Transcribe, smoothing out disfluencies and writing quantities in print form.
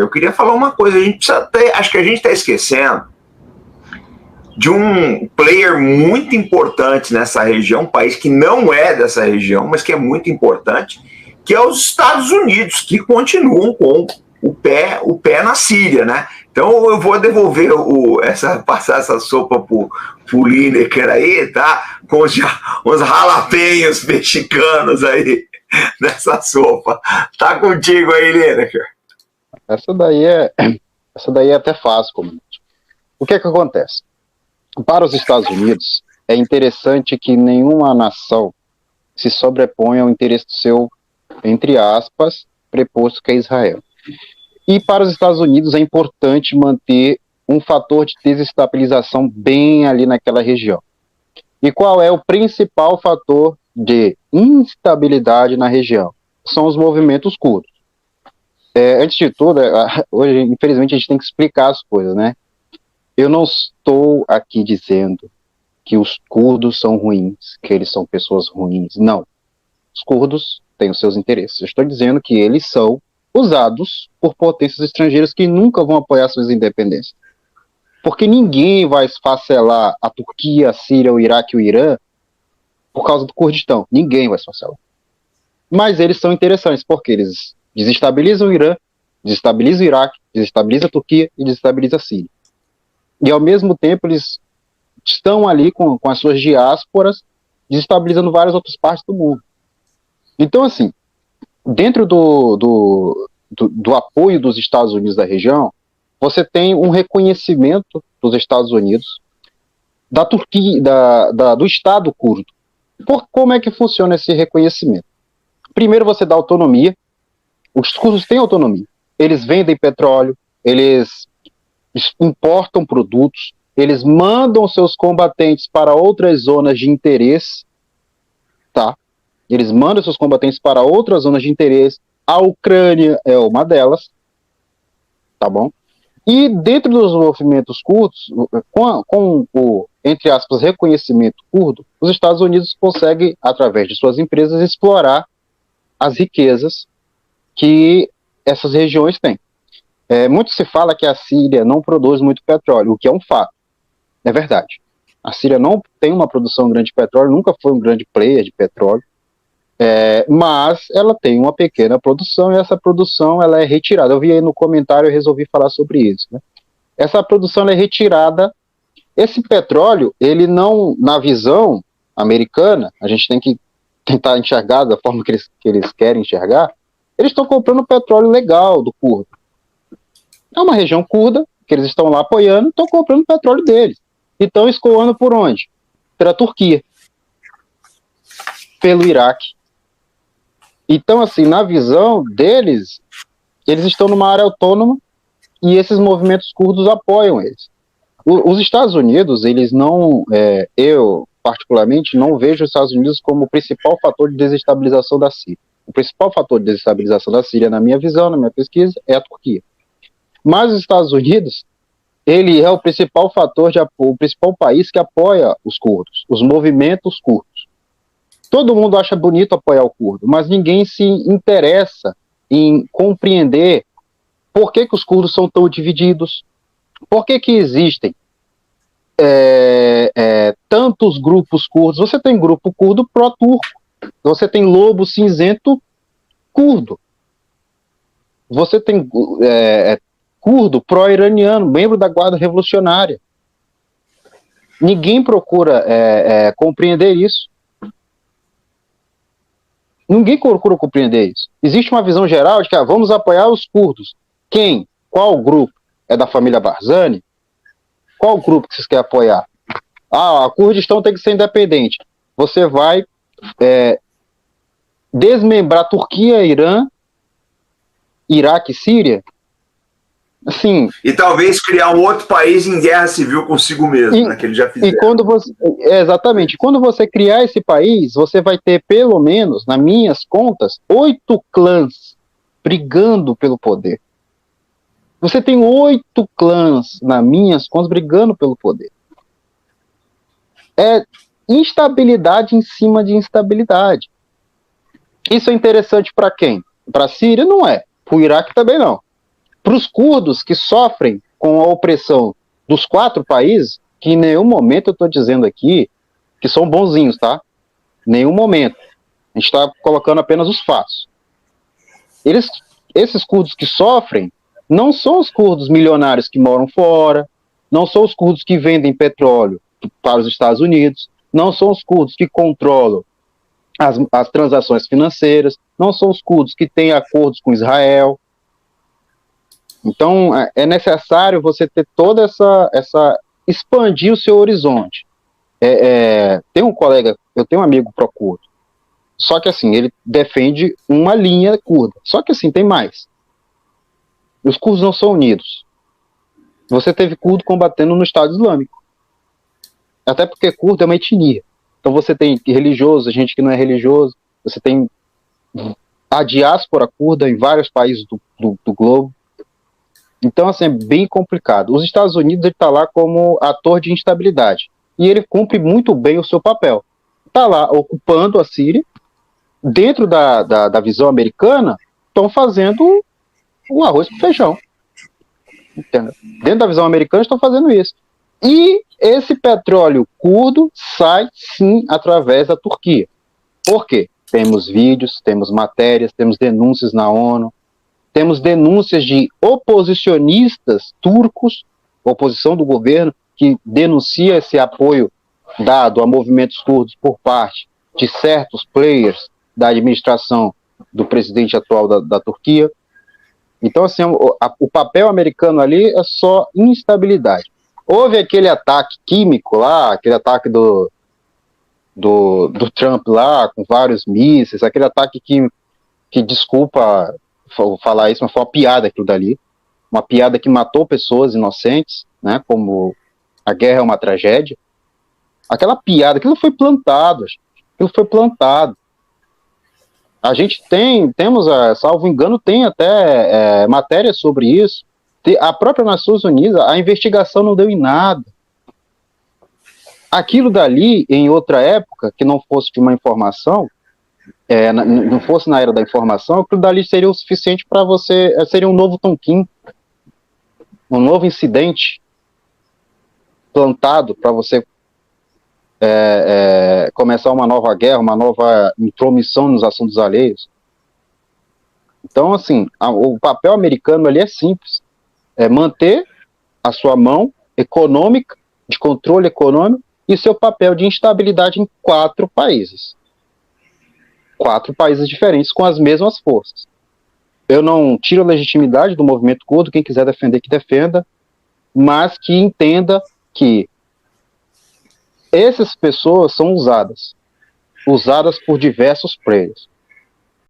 eu queria falar uma coisa. A gente precisa acho que a gente está esquecendo de um player muito importante nessa região, um país que não é dessa região, mas que é muito importante, que é os Estados Unidos, que continuam com o pé na Síria, né? Então eu vou devolver passar essa sopa pro Lineker aí, tá? Com uns jalapeños mexicanos aí nessa sopa. Tá contigo aí, Lineker. Essa daí é até fácil, comandante. O que é que acontece? Para os Estados Unidos, é interessante que nenhuma nação se sobreponha ao interesse do seu, entre aspas, preposto, que é Israel. E para os Estados Unidos é importante manter um fator de desestabilização bem ali naquela região. E qual é o principal fator de instabilidade na região? São os movimentos curdos. Antes de tudo, hoje, infelizmente, a gente tem que explicar as coisas, né? Eu não estou aqui dizendo que os curdos são ruins, que eles são pessoas ruins. Não. Os curdos têm os seus interesses. Eu estou dizendo que eles são usados por potências estrangeiras que nunca vão apoiar suas independências. Porque ninguém vai esfacelar a Turquia, a Síria, o Iraque e o Irã por causa do Kurdistão. Ninguém vai esfacelar. Mas eles são interessantes, porque eles desestabilizam o Irã, desestabilizam o Iraque, desestabilizam a Turquia e desestabilizam a Síria. E ao mesmo tempo eles estão ali com as suas diásporas desestabilizando várias outras partes do mundo. Então, assim, dentro do apoio dos Estados Unidos da região, você tem um reconhecimento dos Estados Unidos da Turquia, do Estado curdo. Como é que funciona esse reconhecimento? Primeiro você dá autonomia. Os curdos têm autonomia. Eles vendem petróleo, eles importam produtos, eles mandam seus combatentes para outras zonas de interesse, tá? Eles mandam seus combatentes para outras zonas de interesse. A Ucrânia é uma delas, tá bom? E dentro dos movimentos curdos, com o, entre aspas, reconhecimento curdo, os Estados Unidos conseguem, através de suas empresas, explorar as riquezas que essas regiões têm. Muito se fala que a Síria não produz muito petróleo, o que é um fato. É verdade. A Síria não tem uma produção grande de petróleo, nunca foi um grande player de petróleo, mas ela tem uma pequena produção e essa produção ela é retirada. Eu vi aí no comentário e resolvi falar sobre isso, né? Essa produção ela é retirada. Esse petróleo, ele não, na visão americana, a gente tem que tentar enxergar da forma que eles querem enxergar, eles estão comprando petróleo legal do curdo. É uma região curda, que eles estão lá apoiando, estão comprando petróleo deles. E estão escoando por onde? Pela Turquia. Pelo Iraque. Então, assim, na visão deles, eles estão numa área autônoma e esses movimentos curdos apoiam eles. Os Estados Unidos, eles não... eu, particularmente, não vejo os Estados Unidos como o principal fator de desestabilização da Síria. O principal fator de desestabilização da Síria, na minha visão, na minha pesquisa, é a Turquia. Mas os Estados Unidos, ele é o principal fator, o principal país que apoia os curdos, os movimentos curdos. Todo mundo acha bonito apoiar o curdo, mas ninguém se interessa em compreender por que os curdos são tão divididos, por que existem tantos grupos curdos. Você tem grupo curdo pró-turco, você tem lobo cinzento curdo, você tem curdo pró-iraniano, membro da Guarda Revolucionária. Ninguém procura compreender isso. Ninguém procura compreender isso. Existe uma visão geral de que vamos apoiar os curdos. Quem? Qual grupo? É da família Barzani? Qual grupo que vocês querem apoiar? A Kurdistão tem que ser independente. Você vai desmembrar Turquia, Irã, Iraque e Síria? Assim, e talvez criar um outro país em guerra civil consigo mesmo, né, que eles já fizeram. E quando você, exatamente, quando você criar esse país, você vai ter pelo menos, nas minhas contas, 8 clãs brigando pelo poder. Você tem 8 clãs, nas minhas contas, brigando pelo poder. É instabilidade em cima de instabilidade. Isso é interessante para quem? Para a Síria? Não é. Para o Iraque também não. Para os curdos que sofrem com a opressão dos 4 países, que em nenhum momento eu estou dizendo aqui que são bonzinhos, tá? Nenhum momento. A gente está colocando apenas os fatos. Esses curdos que sofrem não são os curdos milionários que moram fora, não são os curdos que vendem petróleo para os Estados Unidos, não são os curdos que controlam as transações financeiras, não são os curdos que têm acordos com Israel. Então, é necessário você ter toda essa expandir o seu horizonte. Tem um colega, eu tenho um amigo pró-curdo, só que assim, ele defende uma linha curda, só que assim, tem mais. Os curdos não são unidos. Você teve curdo combatendo no Estado Islâmico, até porque curdo é uma etnia. Então você tem religioso, gente que não é religioso, você tem a diáspora curda em vários países do globo. Então, assim, é bem complicado. Os Estados Unidos está lá como ator de instabilidade. E ele cumpre muito bem o seu papel. Está lá ocupando a Síria. Dentro da visão americana, estão fazendo o arroz com feijão. Entendeu? Dentro da visão americana, estão fazendo isso. E esse petróleo curdo sai, sim, através da Turquia. Por quê? Temos vídeos, temos matérias, temos denúncias na ONU, temos denúncias de oposicionistas turcos, oposição do governo, que denuncia esse apoio dado a movimentos curdos por parte de certos players da administração do presidente atual da Turquia. Então, assim, o papel americano ali é só instabilidade. Houve aquele ataque químico lá, aquele ataque do Trump lá, com vários mísseis, aquele ataque químico que, desculpa falar isso, mas foi uma piada aquilo dali, uma piada que matou pessoas inocentes, né, como a guerra é uma tragédia. Aquela piada, aquilo foi plantado. A gente temos, salvo engano, tem até matéria sobre isso. A própria Nações Unidas, a investigação não deu em nada. Aquilo dali, em outra época, que não fosse de uma informação, não fosse na era da informação, aquilo dali seria o suficiente para você, seria um novo Tonkin, um novo incidente plantado para você começar uma nova guerra, uma nova intromissão nos assuntos alheios. Então, assim, o papel americano ali é simples, é manter a sua mão econômica, de controle econômico, e seu papel de instabilidade em 4 países. 4 países diferentes com as mesmas forças. Eu não tiro a legitimidade do movimento curdo, quem quiser defender, que defenda, mas que entenda que essas pessoas são usadas por diversos players.